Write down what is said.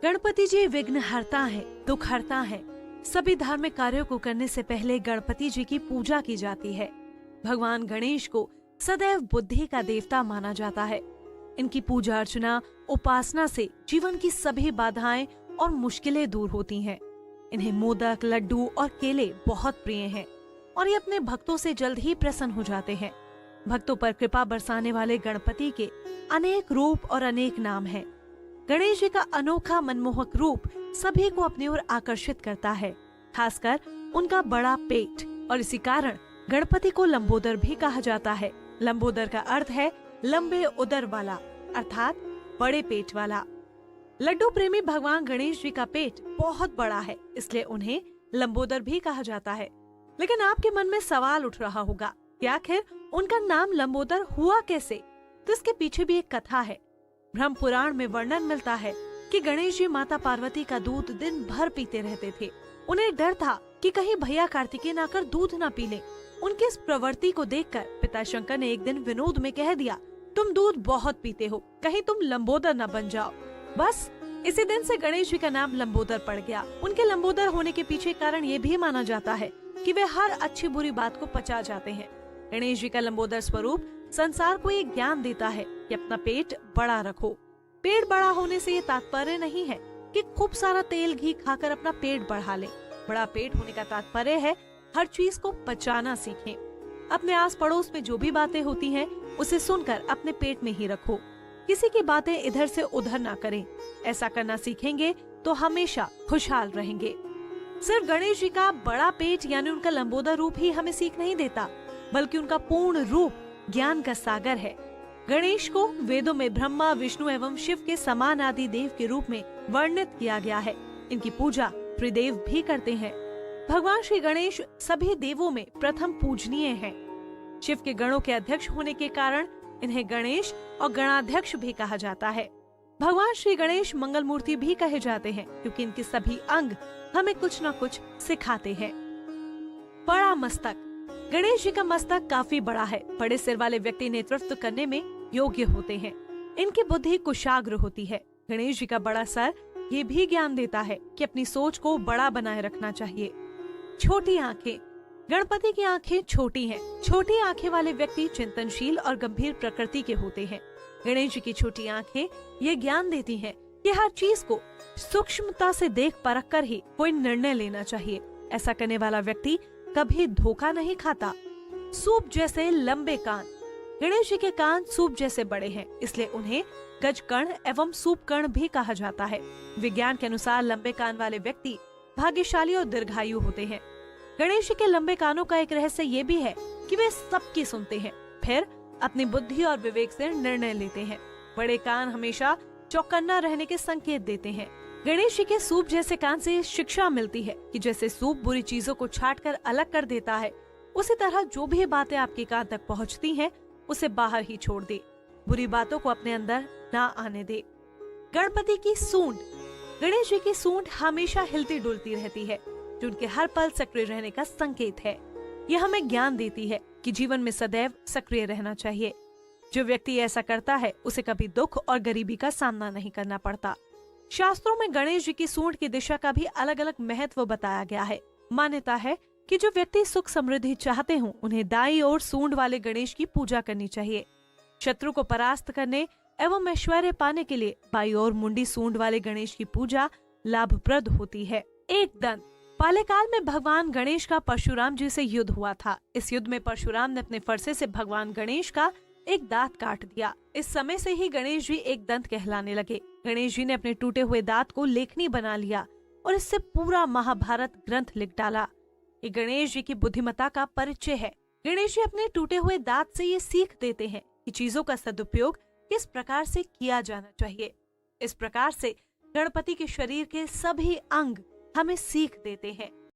गणपति जी विघ्न हरता है, दुख हरता है। सभी धार्मिक कार्यों को करने से पहले गणपति जी की पूजा की जाती है। भगवान गणेश को सदैव बुद्धि का देवता माना जाता है। इनकी पूजा अर्चना उपासना से जीवन की सभी बाधाएं और मुश्किलें दूर होती हैं। इन्हें मोदक, लड्डू और केले बहुत प्रिय हैं और ये अपने भक्तों से जल्द ही प्रसन्न हो जाते हैं। भक्तों पर कृपा बरसाने वाले गणपति के अनेक रूप और अनेक नाम हैं। गणेश जी का अनोखा मनमोहक रूप सभी को अपनी ओर आकर्षित करता है, खासकर उनका बड़ा पेट, और इसी कारण गणपति को लंबोदर भी कहा जाता है। लंबोदर का अर्थ है लंबे उदर वाला, अर्थात बड़े पेट वाला। लड्डू प्रेमी भगवान गणेश जी का पेट बहुत बड़ा है, इसलिए उन्हें लंबोदर भी कहा जाता है। लेकिन आपके मन में सवाल उठ रहा होगा कि आखिर उनका नाम लंबोदर हुआ कैसे? तो इसके पीछे भी एक कथा है। ब्रह्म पुराण में वर्णन मिलता है कि गणेश जी माता पार्वती का दूध दिन भर पीते रहते थे। उन्हें डर था कि कहीं भैया कार्तिकेय आकर दूध न पी लें। उनकी इस प्रवृत्ति को देखकर पिता शंकर ने एक दिन विनोद में कह दिया, तुम दूध बहुत पीते हो, कहीं तुम लंबोदर न बन जाओ। बस इसी दिन से गणेश जी का नाम लंबोदर पड़ गया। उनके लंबोदर होने के पीछे कारण ये भी माना जाता है कि वे हर अच्छी बुरी बात को पचा जाते हैं। गणेश जी का लंबोदर स्वरूप संसार को ये ज्ञान देता है कि अपना पेट बड़ा रखो। पेट बड़ा होने से ये तात्पर्य नहीं है कि खूब सारा तेल घी खाकर अपना पेट बढ़ा ले। बड़ा पेट होने का तात्पर्य है हर चीज को पचाना सीखें। अपने आस पड़ोस में जो भी बातें होती हैं, उसे सुनकर अपने पेट में ही रखो। किसी की बातें इधर से उधर ना करें। ऐसा करना सीखेंगे तो हमेशा खुशहाल रहेंगे। सिर्फ गणेश जी का बड़ा पेट यानी उनका लंबोदर रूप ही हमें सीख नहीं देता, बल्कि उनका पूर्ण रूप ज्ञान का सागर है। गणेश को वेदों में ब्रह्मा, विष्णु एवं शिव के समान आदि देव के रूप में वर्णित किया गया है। इनकी पूजा त्रिदेव भी करते हैं। भगवान श्री गणेश सभी देवों में प्रथम पूजनीय हैं। शिव के गणों के अध्यक्ष होने के कारण इन्हें गणेश और गणाध्यक्ष भी कहा जाता है। भगवान श्री गणेश मंगल मूर्ति भी कहे जाते हैं, क्योंकि इनके सभी अंग हमें कुछ न कुछ सिखाते हैं। बड़ा मस्तक। गणेश जी का मस्तक काफी बड़ा है। बड़े सिर वाले व्यक्ति नेतृत्व करने में योग्य होते हैं। इनकी बुद्धि कुशाग्र होती है। गणेश जी का बड़ा सर ये भी ज्ञान देता है कि अपनी सोच को बड़ा बनाए रखना चाहिए। छोटी आंखें। गणपति की आंखें छोटी हैं। छोटी आंखें वाले व्यक्ति चिंतनशील और गंभीर प्रकृति के होते हैं। गणेश जी की छोटी आंखें ये ज्ञान देती हैं कि हर चीज को सूक्ष्मता से देख परख कर ही कोई निर्णय लेना चाहिए। ऐसा करने वाला व्यक्ति कभी धोखा नहीं खाता। सूप जैसे लंबे कान। गणेश जी के कान सूप जैसे बड़े हैं, इसलिए उन्हें गजकर्ण एवं सूपकर्ण भी कहा जाता है। विज्ञान के अनुसार लंबे कान वाले व्यक्ति भाग्यशाली और दीर्घायु होते हैं। गणेश जी के लंबे कानों का एक रहस्य ये भी है कि वे सबकी सुनते हैं, फिर अपनी बुद्धि और विवेक से निर्णय लेते हैं। बड़े कान हमेशा चौकन्ना रहने के संकेत देते हैं। गणेश जी के सूप जैसे कान से शिक्षा मिलती है कि जैसे सूप बुरी चीजों को छांटकर अलग कर देता है, उसी तरह जो भी बातें आपके कान तक पहुंचती हैं, उसे बाहर ही छोड़ दे। बुरी बातों को अपने अंदर ना आने दे। गणपति की सूंड। गणेश जी की सूंड हमेशा हिलती डुलती रहती है, जो उनके हर पल सक्रिय रहने का संकेत है। यह हमें ज्ञान देती है कि जीवन में सदैव सक्रिय रहना चाहिए। जो व्यक्ति ऐसा करता है, उसे कभी दुख और गरीबी का सामना नहीं करना पड़ता। शास्त्रों में गणेश जी की सूंड की दिशा का भी अलग अलग महत्व बताया गया है। मान्यता है कि जो व्यक्ति सुख समृद्धि चाहते हों, उन्हें दाईं ओर सूंड वाले गणेश की पूजा करनी चाहिए। शत्रु को परास्त करने एवं ऐश्वर्य पाने के लिए बाईं ओर मुंडी सूंड वाले गणेश की पूजा लाभप्रद होती है। एक दंत। बाल्यकाल में भगवान गणेश का परशुराम जी से युद्ध हुआ था। इस युद्ध में परशुराम ने अपने फरसे से भगवान गणेश का एक दांत काट दिया। इस समय से ही गणेश जी एक दंत कहलाने लगे। गणेश जी ने अपने टूटे हुए दांत को लेखनी बना लिया और इससे पूरा महाभारत ग्रंथ लिख डाला। ये गणेश जी की बुद्धिमत्ता का परिचय है। गणेश जी अपने टूटे हुए दांत से ये सीख देते हैं कि चीजों का सदुपयोग किस प्रकार से किया जाना चाहिए। इस प्रकार से गणपति के शरीर के सभी अंग हमें सीख देते हैं।